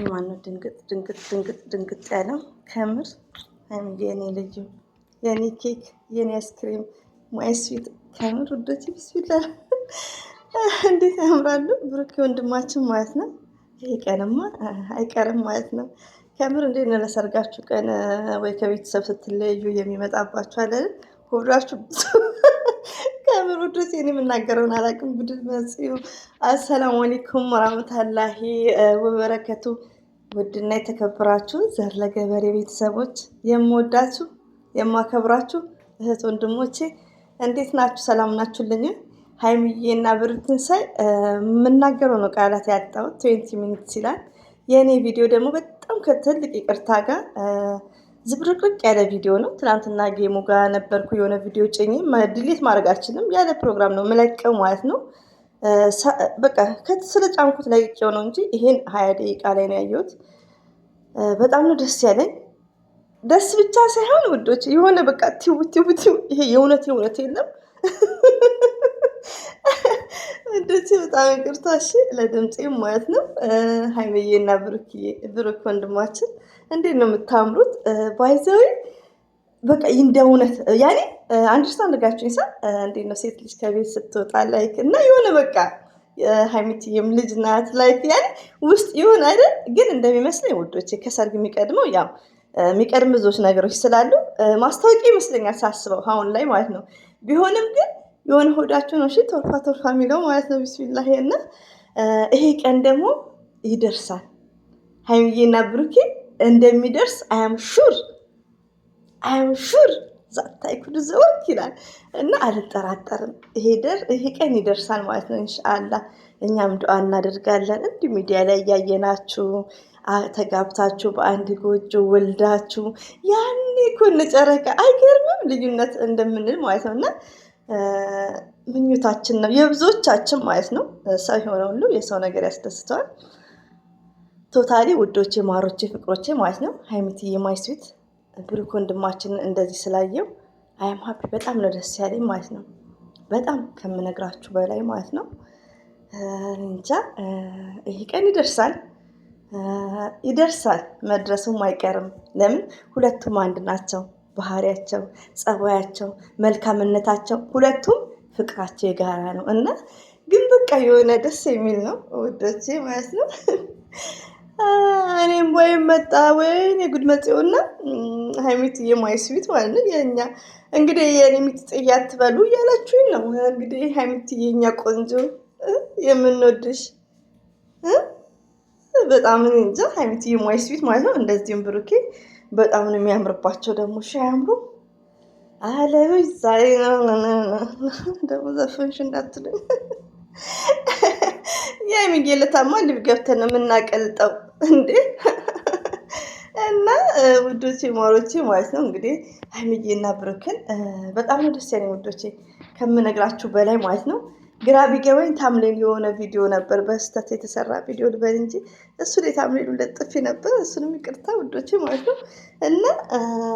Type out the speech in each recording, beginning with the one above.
ማነው ድንግጥ ያለው ከምር የኔ ልዩ የኔ ኬክ የኔ አይስክሪም ማይስዊት ከምር ውዶች ቢስሚላ እንዴት ያምራሉ። ብሩክ ወንድማችን ማለት ነው። ይሄ ቀንማ አይቀርም ማለት ነው። ከምር እንዴት ነው ለሰርጋችሁ ቀን ወይ ከቤተሰብ ስትለዩ የሚመጣባችሁ አይደል? ሁላችሁ ከምር ውዶች እኔ የምናገረውን አላውቅም። ቡድን መጽዩ አሰላሙ አለይኩም ወራህመቱላሂ ወበረከቱ። ውድና የተከበራችሁ ዘር ለገበሬ ቤተሰቦች የምወዳችሁ የማከብራችሁ እህት ወንድሞቼ እንዴት ናችሁ? ሰላም ናችሁልኝ? ሀይሚዬና ብሩክን ሳይ የምናገረው ነው ቃላት ያጣሁት። 20 ሚኒትስ ይላል የእኔ ቪዲዮ ደግሞ በጣም ከትልቅ ይቅርታ ጋር ዝብርቅርቅ ያለ ቪዲዮ ነው። ትናንትና ጌሙ ጋር ነበርኩ። የሆነ ቪዲዮ ጭኜ ዲሊት ማድረግ አልችልም። ያለ ፕሮግራም ነው የምለቀው ማለት ነው። በቃ ስለ ጫንኩት ለቅቄው ነው እንጂ ይሄን 20 ደቂቃ ላይ ነው ያየሁት። በጣም ነው ደስ ያለኝ። ደስ ብቻ ሳይሆን ውዶች የሆነ በቃ ቲው ይሄ የእውነት የለም እንደዚህ በጣም ይቅርታ እሺ፣ ለድምጼም ማለት ነው። ሀይሚዬና ብሩክ ወንድማችን እንዴት ነው የምታምሩት! ባይዘዊ በቃ እንደ እውነት ያኔ አንደርስታንድ አድርጋችሁ ይሳ እንዴት ነው ሴት ልጅ ከቤት ስትወጣ ላይክ እና የሆነ በቃ ሀይሚትዬም ልጅ ናት ላይክ ያኔ ውስጥ ይሆን አይደል? ግን እንደሚመስለኝ ውዶቼ ከሰርግ የሚቀድመው ያው የሚቀድም ብዙዎች ነገሮች ስላሉ ማስታወቂያ ይመስለኛል ሳስበው አሁን ላይ ማለት ነው። ቢሆንም ግን የሆነ ሆዳችሁ ነው እሺ ቶርፋ የሚለው ማለት ነው። ቢስሚላህ እና ይሄ ቀን ደግሞ ይደርሳል። ሀይሚዬና ብሩኬ እንደሚደርስ አያም ሹር ዛታይ ኩዱ ዘወርክ ይላል እና አልጠራጠርም። ይሄ ቀን ይደርሳል ማለት ነው ኢንሻአላህ። እኛም ዱአ እናደርጋለን። እንዲህ ሚዲያ ላይ እያየናችሁ ተጋብታችሁ በአንድ ጎጆ ወልዳችሁ ያኔ እኮ ጨረቃ አይገርምም ልዩነት እንደምንል ማለት ነው። እና ምኞታችን ነው የብዙዎቻችን ማለት ነው። ሰው የሆነ ሁሉ የሰው ነገር ያስደስተዋል። ቶታሊ ውዶቼ ማሮቼ ፍቅሮቼ ማለት ነው። ሀይሚትዬ ማይስዊት ብሩክ ወንድማችንን እንደዚህ ስላየው አይም ሀፒ በጣም ነው ደስ ያለኝ ማለት ነው። በጣም ከምነግራችሁ በላይ ማለት ነው። እንጃ ይሄ ቀን ይደርሳል መድረሱም አይቀርም። ለምን ሁለቱም አንድ ናቸው። ባህሪያቸው፣ ጸባያቸው፣ መልካምነታቸው ሁለቱም ፍቅራቸው የጋራ ነው እና ግን በቃ የሆነ ደስ የሚል ነው ውዶቼ ማለት ነው። እኔም ወይም መጣ ወይኔ ጉድ መጽዮና ሀይሚትዬ ማይስዊት ማለት ነው። የኛ እንግዲህ የኔ ሚጥጥያ አትበሉ እያላችሁኝ ነው እንግዲህ ሀይሚትዬ የኛ ቆንጆ የምንወድሽ በጣም እንጃ ሀይሚትዬ ማይስዊት ማለት ነው። እንደዚህም ብሩኬ በጣም ነው የሚያምርባቸው። ደግሞ ሻያምሩ አለበይ ዛሬ ደግሞ ዘፈንሽ እንዳትሉኝ የሚጌለታማ ልብ ገብተን ነው የምናቀልጠው እንዴ! እና ውዶቼ ማሮቼ ማለት ነው እንግዲህ ሀይሚዬና ብሩክን በጣም ነው ደስ ያለኝ ውዶቼ ከምነግራችሁ በላይ ማለት ነው። ግራ ቢገባኝ ታምሌን የሆነ ቪዲዮ ነበር በስተት የተሰራ ቪዲዮ ልበል እንጂ እሱ ላይ ታምሌሉ ለጥፌ ነበር። እሱንም ይቅርታ ውዶቼ ማለት ነው። እና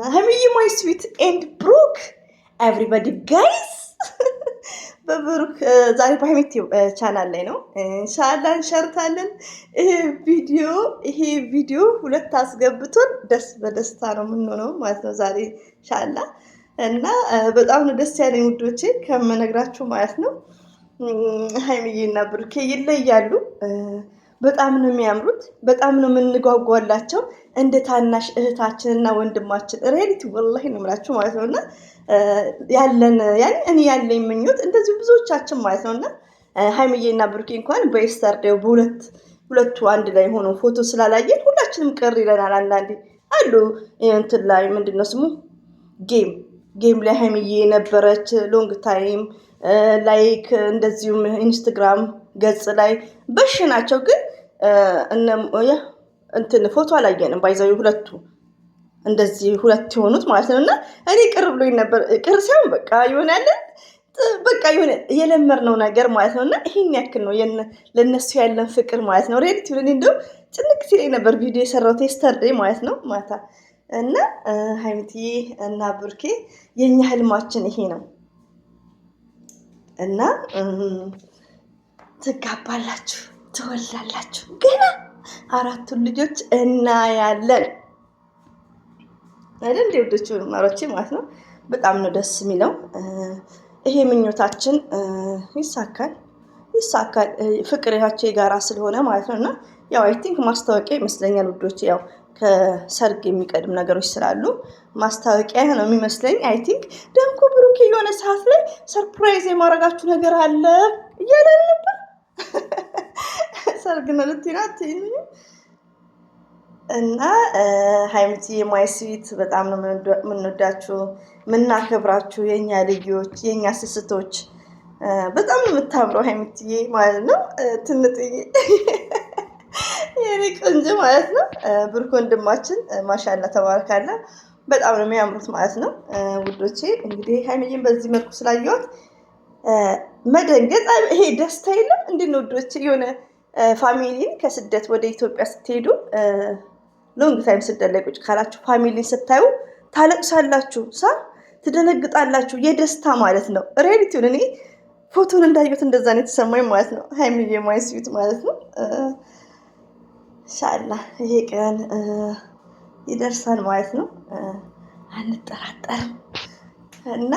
ሀይሚዬ ማይ ስዊት ኤንድ ብሩክ ኤቭሪባዲ ጋይስ በብሩክ ዛሬ በሀይሚት ቻናል ላይ ነው ኢንሻአላህ እንሸርታለን። ይሄ ቪዲዮ ሁለት አስገብቶን በደስታ ነው የምንሆነው ማለት ነው ዛሬ ኢንሻአላህ። እና በጣም ነው ደስ ያለኝ ውዶቼ ከምነግራችሁ ማለት ነው። ሀይሚዬና ብሩኬ ይለያሉ። በጣም ነው የሚያምሩት። በጣም ነው የምንጓጓላቸው እንደ ታናሽ እህታችንና ወንድማችን ሬሊቲ ወላሂ ነው የምላችሁ ማለት ነውና እኔ ያለኝ ምኞት እንደዚሁ ብዙዎቻችን ማለት ነውና ሀይሚዬና ብሩኬ እንኳን በየስተርዴው ሁለቱ አንድ ላይ ሆኖ ፎቶ ስላላየን ሁላችንም ቅር ይለናል። አንዳንዴ አሉ እንትን ላይ ምንድነው ስሙ ጌም ላይ ሀይሚዬ የነበረች ሎንግ ታይም ላይክ እንደዚሁም ኢንስታግራም ገጽ ላይ በሽ ናቸው። ግን እንትን ፎቶ አላየንም ባይዘው ሁለቱ እንደዚህ ሁለት የሆኑት ማለት ነው። እና እኔ ቅር ብሎኝ ነበር። ቅር ሳይሆን በቃ ይሆናለን በቃ የሆነ የለመድነው ነገር ማለት ነው። እና ይሄን ያክል ነው ለነሱ ያለን ፍቅር ማለት ነው። ሬዲት ብለን እንደው ጭንቅ ሲለኝ ነበር ቪዲዮ የሰራሁት የስተርዴይ ማለት ነው ማታ። እና ሀይሚትዬ እና ብሩኬ የኛ ህልማችን ይሄ ነው እና ትጋባላችሁ ትወልዳላችሁ። ገና 4ቱን ልጆች እናያለን አይደል? እንደ ወዶቹ ማሮቼ ማለት ነው። በጣም ነው ደስ የሚለው። ይሄ ምኞታችን ይሳካል። ፍቅራቸው የጋራ ስለሆነ ማለት ነው። እና ያው አይ ቲንክ ማስታወቂያ ይመስለኛል ውዶች፣ ያው ከሰርግ የሚቀድም ነገሮች ስላሉ ማስታወቂያ ነው የሚመስለኝ። አይ ቲንክ ደግሞ ብሩኬ የሆነ ሰዓት ላይ ሰርፕራይዝ የማድረጋችሁ ነገር አለ እያለ ነበር። ሰርግ ነው ልትናት እና ሀይሚትዬ ማይ ስዊት በጣም ነው የምንወዳችሁ የምናከብራችሁ፣ የእኛ ልጆች፣ የእኛ ስስቶች። በጣም ነው የምታምረው ሀይሚትዬ ማለት ነው። ትንጥዬ የኔ ቆንጆ ማለት ነው። ብሩክ ወንድማችን ማሻላ ተባረካላ በጣም ነው የሚያምሩት ማለት ነው ውዶቼ። እንግዲህ ሀይሚዬን በዚህ መልኩ ስላየኋት መደንገጥ ይሄ ደስታ የለም እንዴት ነው ውዶቼ? የሆነ ፋሚሊን ከስደት ወደ ኢትዮጵያ ስትሄዱ ሎንግ ታይም ስደት ላይ ቁጭ ካላችሁ ፋሚሊን ስታዩ ታለቅሳላችሁ፣ ትደነግጣላችሁ። የደስታ ማለት ነው። ሬሊቲውን እኔ ፎቶን እንዳየሁት እንደዛ ነው የተሰማኝ ማለት ነው። ሀይሚዬ ማይ ስዊት ማለት ነው። ኢንሻአላህ ይሄ ቀን ይደርሳል ማለት ነው። አንጠራጠርም። እና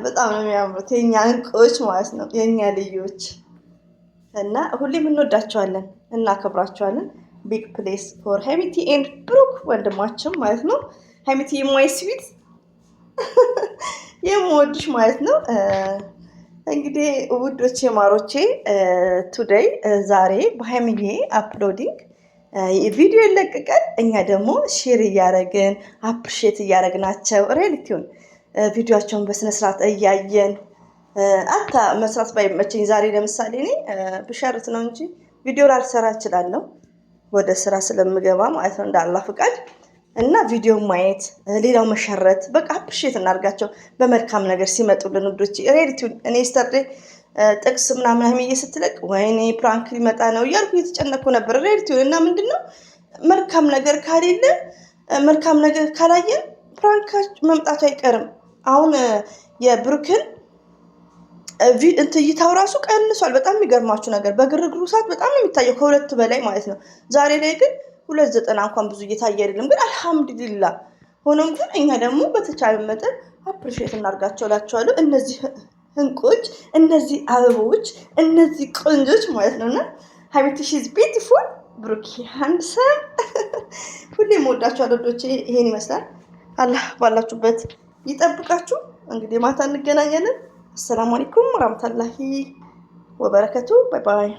በጣም ነው የሚያምሩት የኛ እንቁዎች ማለት ነው፣ የኛ ልጆች። እና ሁሌም እንወዳቸዋለን፣ እናከብራቸዋለን። ቢግ ፕሌስ ፎር ሀይሚቲ ኤንድ ብሩክ ወንድማችን ማለት ነው። ሀይሚቲ ማይ ስዊት የምወድሽ ማለት ነው። እንግዲህ ውዶቼ ማሮቼ ቱዴይ ዛሬ በሀይሚዬ አፕሎዲንግ ቪዲዮ ይለቀቃል። እኛ ደግሞ ሼር እያደረግን አፕሪሼት እያደረግናቸው ሬሊቲውን ቪዲዮቸውን በስነስርዓት እያየን አታ መስራት ባይመቸኝ ዛሬ ለምሳሌ እኔ ብሸርት ነው እንጂ ቪዲዮ ላልሰራ እችላለሁ ወደ ስራ ስለምገባ ማለት ነው፣ እንዳላ ፍቃድ እና ቪዲዮ ማየት ሌላው መሸረት በቃ አፕሪሼት እናድርጋቸው በመልካም ነገር ሲመጡልን ውዶች። ሬሊቲውን እኔ ስተርዴ ጥቅስ ምናምን ሀይሚዬ ስትለቅ ወይኔ ፕራንክ ሊመጣ ነው እያልኩ እየተጨነኩ ነበር። ሬሊቲውን እና ምንድን ነው መልካም ነገር ካሌለ መልካም ነገር ካላየን ፕራንክ መምጣቱ አይቀርም። አሁን የብሩክን እይታው ራሱ ቀንሷል። በጣም የሚገርማችሁ ነገር በግርግሩ ሰዓት በጣም ነው የሚታየው ከ2 በላይ ማለት ነው። ዛሬ ላይ ግን 290 እንኳን ብዙ እየታየ አይደለም፣ ግን አልሐምዱሊላ። ሆኖም ግን እኛ ደግሞ በተቻለ መጠን አፕሪሼት እናድርጋቸው እላቸዋለሁ። እነዚህ እንቁዎች፣ እነዚህ አበቦች፣ እነዚህ ቆንጆች ማለት ነውና ሀቢቲ ሺዝ ቢዩቲፉል ብሩክ ሃንድሰም። ሁሌም ወዳቸዋለሁ ወዶቼ። ይሄን ይመስላል። አላህ ባላችሁበት ይጠብቃችሁ። እንግዲህ ማታ እንገናኛለን። አሰላሙ አለይኩም ወራህመቱላሂ ወበረከቱ። ባይ ባይ።